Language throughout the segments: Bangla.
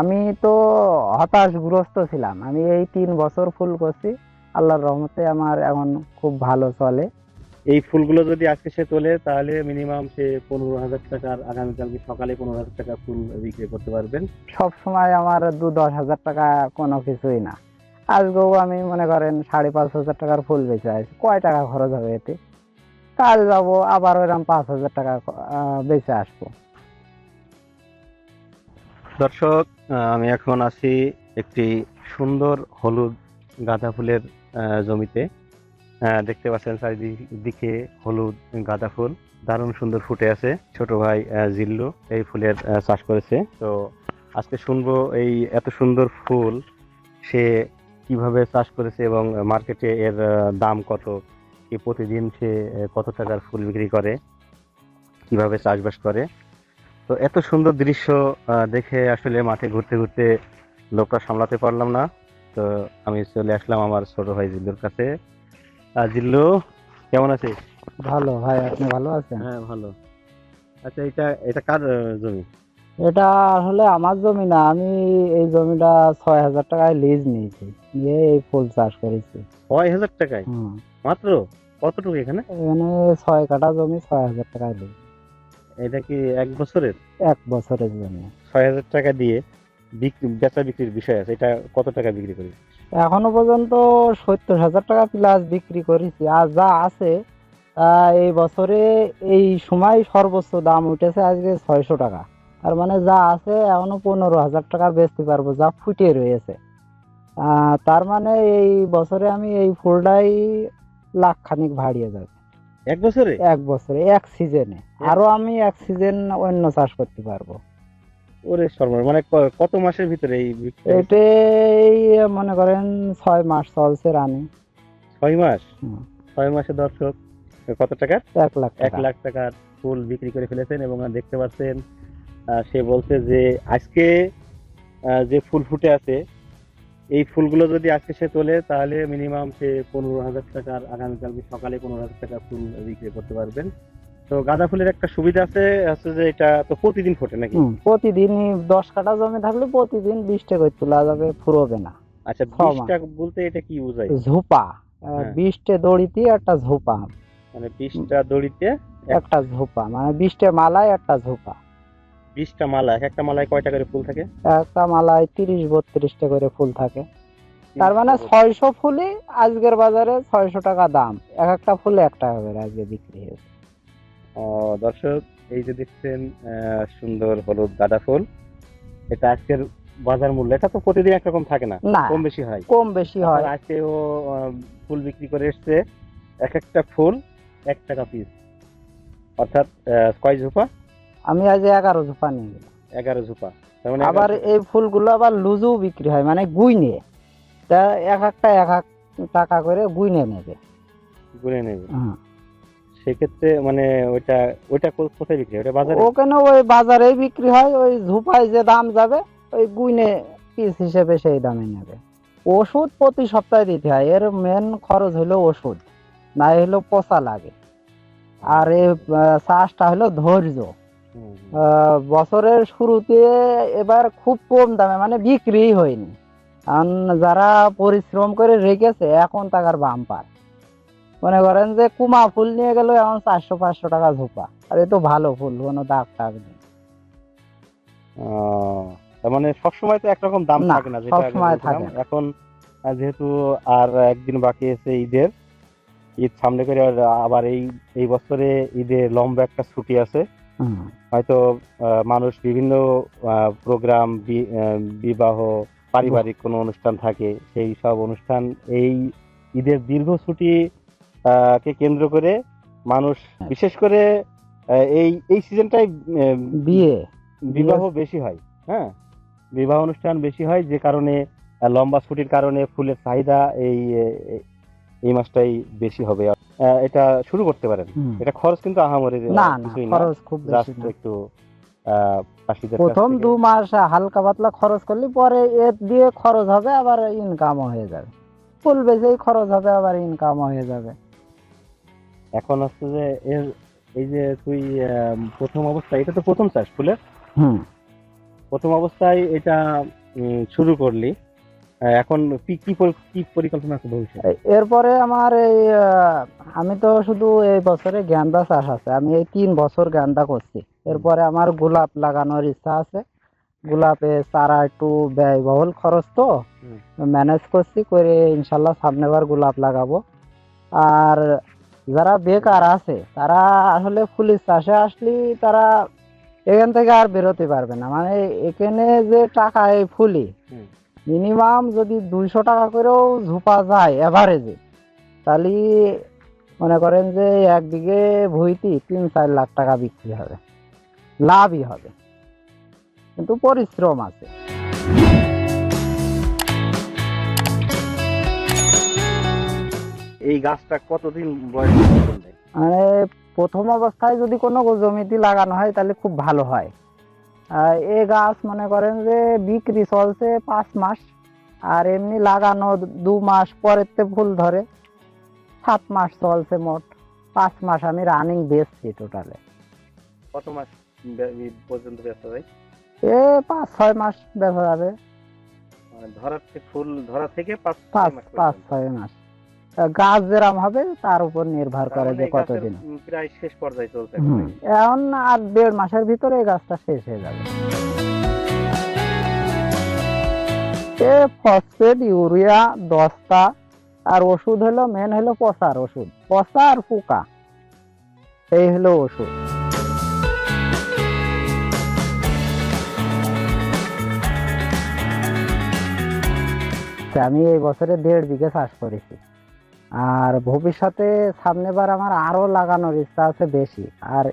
আমি তো হতাশগ্রস্ত ছিলাম। আমি এই 3 বছর ফুল করছি, আল্লাহর রহমতে আমার এখন খুব ভালো চলে। এই ফুলগুলো যদি আজকে সে তোলে তাহলে মিনিমাম সে 15,000 টাকার, আগামীকালকে সকালে 15,000 টাকা ফুল বিক্রি করতে পারবেন। সব সময় আমার 10,000 টাকা কোনো কিছুই না। আজকেও আমি মনে করেন 5,500 টাকার ফুল বেঁচে আছি, কয় টাকা খরচ হবে এতে? কাল যাবো আবার ওইরকম 5,000 টাকা বেঁচে আসবো। দর্শক, আমি এখন আছি একটি সুন্দর হলুদ গাঁদা ফুলের জমিতে। দেখতে পাচ্ছেন চারিদিকে হলুদ গাঁদা ফুল দারুণ সুন্দর ফুটে আছে। ছোট ভাই জিল্লু এই ফুলের চাষ করেছে। তো আজকে শুনবো এই এত সুন্দর ফুল সে কিভাবে চাষ করেছে এবং মার্কেটে এর দাম কত, কি প্রতিদিন সে কত টাকার ফুল বিক্রি করে, কিভাবে চাষবাস করে। তো এত সুন্দর দৃশ্য দেখে আসলে মাঠে ঘুরতে ঘুরতে লোকটা সামলাতে পারলাম না। তো আমি চলে আসলাম আমার ছোট ভাই জিল্লুর কাছে। জিল্লু, কেমন আছিস? ভালো ভাই, আপনি ভালো আছেন? হ্যাঁ, ভালো। আচ্ছা, এটা এটা কার জমি? এটা আসলে আমার জমি না, আমি এই জমিটা 6,000 টাকায় লিজ নিয়েছি, নিয়ে এই ফুল চাষ করেছি। 6,000 টাকায় হুম। মাত্র? কতটুকু এখানে? এখানে 6 কাঠা জমি, 6,000 টাকায় লিজ। এটা কি 1 বছরের? 1 বছরের জন্য। 6,000 টাকা দিয়ে বেচা বিক্রির বিষয় আছে, এটা কত টাকা বিক্রি করি? এখনো পর্যন্ত 70,000 টাকা প্লাস বিক্রি করেছি। আর যা আছে এই বছরে এই সময় সর্বোচ্চ দাম উঠেছে আজকে 600 টাকা। তার মানে যা আছে এখনো 15,000 টাকা বেচতে পারবো, যা ফুটে রয়েছে। তার মানে এই বছরে আমি এই ফুলটাই লাখ খানিক ভাড়িয়ে যাবে 1 বছরে? 1 বছরে, এক সিজনে। আরো আমি এক সিজন অন্য চাষ করতে পারবো। ওরে সর্বনাশ, মানে কত মাসের ভিতরে এই বিক্রি? এটাই মনে করেন 6 মাস চলছে রানি। 6 মাস? 6 মাসে দর্শক কত টাকার? 1 লাখ এক টাকা লাখ টাকার ফুল বিক্রি করে ফেলেছেন। এবং দেখতে পাচ্ছেন সে বলছে যে আজকে যে ফুল ফুটে আছে এই ফুলগুলো যদি আজকে সে তোলে তাহলে মিনিমাম সে 15,000 টাকার, আগামীকালকে সকালে 15,000 টাকা ফুল বিক্রি করতে পারবেন। তো গাঁদা ফুলের একটা সুবিধা আছে, হচ্ছে যে এটা তো প্রতিদিন ফোটে নাকি? প্রতিদিনই 10 কাঠা জমি থাকলে প্রতিদিন 20টা করে তোলা যাবে, ফুরোবে না। আচ্ছা, 6 মাস 20টা বলতে এটা কি বোঝায়? ঝোপা, হ্যাঁ, 20টে দড়িতে একটা ঝোপা। মানে 20টা দড়িতে একটা ঝোপা মানে 20টে মালায় একটা ঝোপা। 20টা মালা, এক একটা মালায় কয়টা করে ফুল থাকে? একটা মালায় 30-32টা করে ফুল থাকে। তার 30 মানে টা 600 ফুলই আজকের বাজারে 600 টাকা দাম। এক একটা ফুলে 1 টাকা করে আজকে বিক্রি হয়েছে। দর্শক, এই যে দেখছেন সুন্দর হলুদ গাঁদা ফুল, এটা আজকের বাজার মূল্য। এটা তো প্রতিদিন একরকম থাকে না, না, কম বেশি হয়। কম বেশি হয়। আপনার আজকেও ফুল বিক্রি করে এসছে, এক একটা ফুল 1 টাকা পিস, অর্থাৎ কয় ঝোপা? আমি আজ 11 ঝোপা নিয়ে গেলাম। 11 ঝোপা, তার মানে আবার 11 এই ফুলগুলো আবার লুজও বিক্রি হয়, মানে গুইনে। তা এক একটা 1 টাকা করে গুইনে নেবে। গুনে নেবে। হুম। সেক্ষেত্রে মানে ওইটা ওইটা কোথায় বিক্রি হয়? ওটা বাজারে? ওখানে ওই বাজারেই বিক্রি হয়, ওই ঝোপায় যে দাম যাবে ওই গুইনে পিস হিসেবে সেই দামে নেবে। ওষুধ প্রতি সপ্তাহে দিতে হয়, এর মেন খরচ হলো ওষুধ, না হলো পচা লাগে। আর এই চাষটা হলো ধৈর্য। হুম, হুম। বছরের শুরুতে এবার খুব কম দামে মানে বিক্রি হয়নি, কারণ যারা পরিশ্রম করে রেখেছে এখন টাকার বাম্পার। মনে করেন যে কুমা ফুল নিয়ে গেল এখন 400-500 টাকা ঝোপা, আর এ তো ভালো ফুল, কোনো দাগ টাগ নেই। তার মানে সবসময় তো একরকম দাম না, থাকে না, যেটা আগে সবসময় বলছিলাম। থাকে না। এখন যেহেতু আর একদিন বাকি আছে ঈদের, ঈদ সামনে করে আবার এই এই বছরে ঈদে লম্বা একটা ছুটি আছে। হুম। হয়তো মানুষ বিভিন্ন প্রোগ্রাম, বিবাহ, পারিবারিক কোনো অনুষ্ঠান থাকে, সেই সব অনুষ্ঠান এই ঈদের দীর্ঘ ছুটি কে কেন্দ্র করে মানুষ বিশেষ করে এই এই সিজনটাই বিয়ে বিবাহ বেশি হয়। হ্যাঁ, বিবাহ অনুষ্ঠান বেশি হয়, যে কারণে লম্বা ছুটির কারণে ফুলের চাহিদা এই এই মাসটাই বেশি হবে। এটা শুরু করতে পারেন। এটা খরচ কিন্তু আহামরি না না, কিছুই না, খরচ খুব বেশি জাস্ট না। একটু চাষিদের কাছ প্রথম থেকে 2 মাস হালকা পাতলা খরচ করলে পরে এর দিয়ে খরচ হবে, আবার ইনকামও হয়ে যাবে। ফুল বেচেই খরচ হবে, আবার ইনকামও হয়ে যাবে। এখন হচ্ছে যে এর এই যে তুই প্রথম অবস্থা, এটা তো প্রথম চাষ ফুলের। হুম। প্রথম অবস্থায় এটা শুরু করলি, এখন কি পরিকল্পনা আছে ভবিষ্যতে? এরপরে আমার এই আমি তো শুধু এই বছরে গেন্দা চাষ আছে, আমি এই 3 বছর গেন্দা করছি। এরপরে আমার গোলাপ লাগানোর ইচ্ছা আছে। গোলাপে চারা একটু ব্যয়বহুল খরচ, তো ম্যানেজ করছি করে ইনশাল্লাহ সামনেবার গোলাপ লাগাবো। আর যারা বেকার আছে তারা আসলে ফুলের চাষে আসলে তারা এখান থেকে আর বেরোতে পারবে না। মানে এখানে যে টাকা এই ফুলি মিনিমাম যদি 200 টাকা করেও ঝুপা যায় এভারেজে, তাহলে মনে করেন যে 1 বিঘে ভুঁইতে 3-4 লাখ টাকা বিক্রি হবে, লাভই হবে, কিন্তু পরিশ্রম আছে। এই গাছটা কতদিন বয়স ফল দেয়? মানে প্রথম অবস্থায় যদি কোনো জমিতে লাগানো হয় তাহলে খুব ভালো হয়। এই গাছ মনে করেন যে বিক্রি চলছে 5 মাস, আর এমনি লাগানো 2 মাস পরের তে ফুল ধরে। 7 মাস চলছে, মোট 5 মাস আমি রানিং বেচছি টোটালে। কত মাস পর্যন্ত ব্যস্ত হয়? 5-6 মাস বেচা যাবে। মানে ফুল ধরা থেকে 5-6 মাস গাছ যেরাম হবে তার উপর নির্ভর করে যে কতদিন। প্রায় শেষ পর্যায়ে চলছে। এখন আর 1.5 মাসের ভিতরে এই গাছটা শেষ হয়ে যাবে। ফসফেট, ইউরিয়া, দস্তা, আর ওষুধ হলো মেন হলো পচার ওষুধ, পচা আর পোকা, এই হলো ওষুধ। আমি এই বছরে 1.5 বিঘা চাষ করেছি, আর ভবিষ্যতে সামনেবার আমার আরো লাগানোর ইচ্ছা আছে বেশি। আর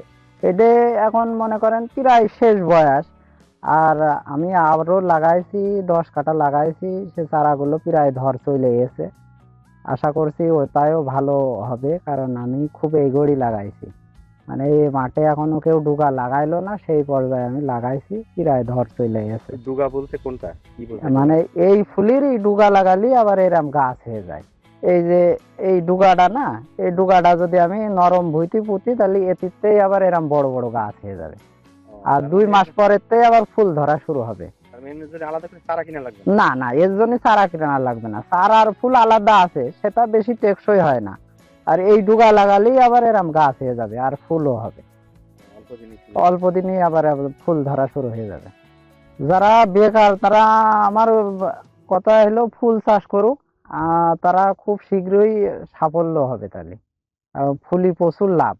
এটা এখন মনে করেন প্রায় শেষ বয়স, আর আমি আরো লাগাইছি 10 কাঠা লাগাইছি, সে চারাগুলো প্রায় ধর চলে গেছে। আশা করছি ওটাও ভালো হবে, কারণ আমি খুব এগোড়ি লাগাইছি। মানে এই মাঠে এখনো কেউ ডুগা লাগাইলো না, সেই পর্যায়ে আমি লাগাইছি, প্রায় ধর চলে গেছে। ডুগা বলতে কোনটা, কি বলতে? মানে এই ফুলেরই ডুগা লাগালি আবার এরম গাছ হয়ে যায়। এই যে এই ডুগাটা না, এই ডুগাটা যদি আমি নরম ভুঁইতে পুঁতি তাহলে এটিতেই আবার এরম বড় বড় গাছ হয়ে যাবে, আর 2 মাস পরেতেই আবার ফুল ধরা শুরু হবে। আলাদা করে চারা কিনা লাগবে না না, এর জন্য চারা কেনা লাগবে না, চারা আর ফুল আলাদা আছে, সেটা বেশি টেকসই হয় না। আর এই ডুগা লাগালেই আবার এরম গাছ হয়ে যাবে, আর ফুলও হবে অল্প দিনই, আবার ফুল ধরা শুরু হয়ে যাবে। যারা বেকার তারা আমার কথা হলো ফুল চাষ করুক, তারা খুব শীঘ্রই সাফল্য হবে। তাহলে ফুলি প্রচুর লাভ,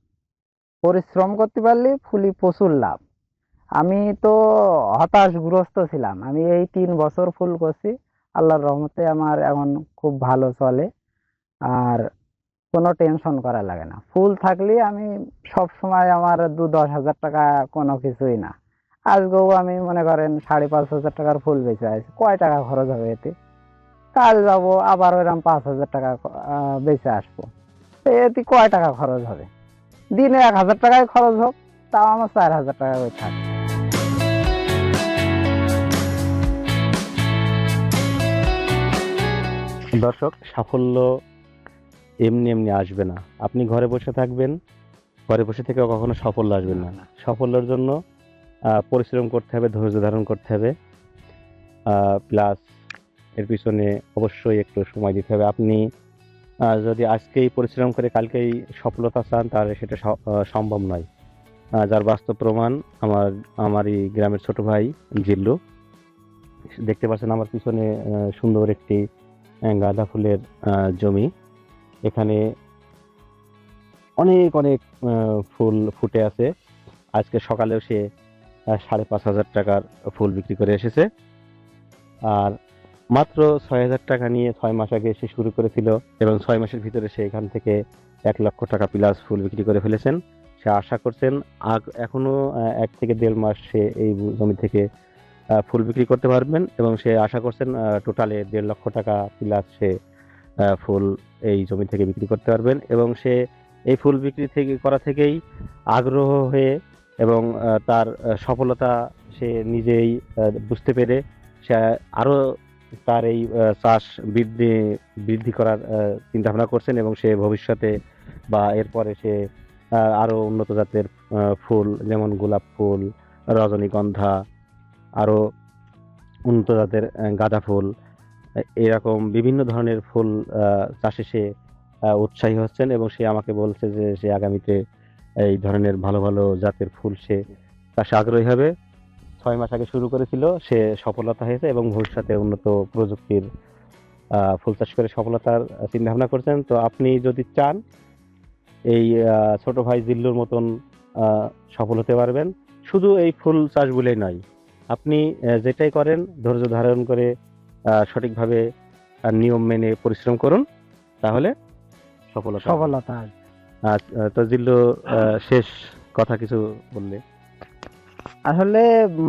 পরিশ্রম করতে পারলে ফুলি প্রচুর লাভ। আমি তো হতাশগ্রস্ত ছিলাম, আমি এই 3 বছর ফুল করছি, আল্লাহর রহমতে আমার এখন খুব ভালো চলে, আর কোনো টেনশন করা লাগে না। ফুল থাকলে আমি সব সময় আমার 2-10 হাজার টাকা কোনো কিছুই না। আজকেও আমি মনে করেন 5,500 টাকার ফুল বেঁচে আছি, কয় টাকা খরচ হবে এতে? কাল যাবো আবার ওইরকম 5,000 টাকা বেঁচে আসবো, তো এতে কয় টাকা খরচ হবে? দিনে 1,000 টাকায় খরচ হোক, তাও আমার 4,000 টাকা করে থাকে। দর্শক, সাফল্য এমনি এমনি আসবে না। আপনি ঘরে বসে থাকবেন, ঘরে বসে থেকে কখনো সাফল্য আসবে না। সাফল্যের জন্য পরিশ্রম করতে হবে, ধৈর্য ধারণ করতে হবে, প্লাস এর পিছনে অবশ্যই একটু সময় দিতে হবে। আপনি যদি আজকেই পরিশ্রম করে কালকেই সফলতা চান, তাহলে সেটা সম্ভব নয়। যার বাস্তব প্রমাণ আমারই গ্রামের ছোট ভাই জিল্লু। দেখতে পাচ্ছেন আমার পিছনে সুন্দর একটি গাঁদা ফুলের জমি। এখানে অনেক অনেক ফুল ফুটে আছে। আজকে সকালেও সে 5,500 টাকার ফুল বিক্রি করে এসেছে, আর মাত্র 6,000 টাকা নিয়ে 6 মাস আগে সে শুরু করেছিল, এবং 6 মাসের ভিতরে সে এখান থেকে 1 লক্ষ টাকা প্লাস ফুল বিক্রি করে ফেলেছেন। সে আশা করছেন এখনো 1 থেকে 1.5 মাস সে এই জমি থেকে ফুল বিক্রি করতে পারবেন, এবং সে আশা করছেন টোটালে 1.5 লক্ষ টাকা প্লাস সে ফুল এই জমি থেকে বিক্রি করতে পারবেন। এবং সে এই ফুল বিক্রি করা থেকেই আগ্রহ হয়ে, এবং তার সফলতা সে নিজেই বুঝতে পেরে সে আরো তার এই চাষ বৃদ্ধি করার চিন্তা ভাবনা করছেন, এবং সে ভবিষ্যতে বা এরপরে সে আরো উন্নত জাতের ফুল, যেমন গোলাপ ফুল, রজনীগন্ধা, আরো উন্নত জাতের গাঁদা ফুল, এরকম বিভিন্ন ধরনের ফুল চাষে সে উৎসাহী হচ্ছেন, এবং সে আমাকে বলছে যে সে আগামীতে এই ধরনের ভালো ভালো জাতের ফুল সে চাষে আগ্রহী হবে। 6 মাস আগে শুরু করেছিল, সে সফলতা হয়েছে এবং ভবিষ্যতে উন্নত প্রযুক্তির ফুল চাষ করে সফলতার চিন্তা ভাবনা করছেন। তো আপনি যদি চান এই ছোট ভাই জিল্লুর মতন সফল হতে পারবেন, শুধু এই ফুল চাষ বলেই নয়, আপনি যেটাই করেন ধৈর্য ধারণ করে সঠিকভাবে নিয়ম মেনে পরিশ্রম করুন, তাহলে সফলতা হবে। সফলতা আসবে। তো জিল্লু, শেষ কথা কিছু বললে? আসলে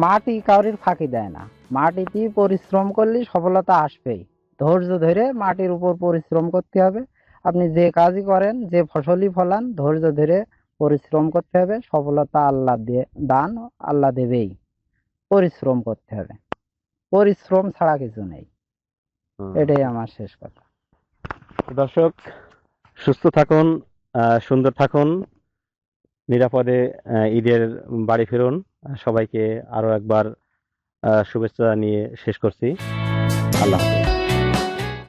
মাটি কাউরির ফাঁকি দেয় না, মাটিতে পরিশ্রম করলে সফলতা আসবেই। ধৈর্য ধরে মাটির উপর পরিশ্রম করতে হবে। আপনি যে কাজই করেন, যে ফসলই ফলান, ধৈর্য ধরে পরিশ্রম করতে হবে। সফলতা আল্লাহ দিয়ে দান, আল্লাহ দেবেই। পরিশ্রম করতে হবে, পরিশ্রম ছাড়া কিছু নেই। এটাই আমার শেষ কথা। দর্শক, সুস্থ থাকুন, সুন্দর থাকুন, নিরাপদে ঈদের বাড়ি ফিরুন। সবাইকে আরো একবার শুভেচ্ছা নিয়ে শেষ করছি। আল্লাহ হাফেজ।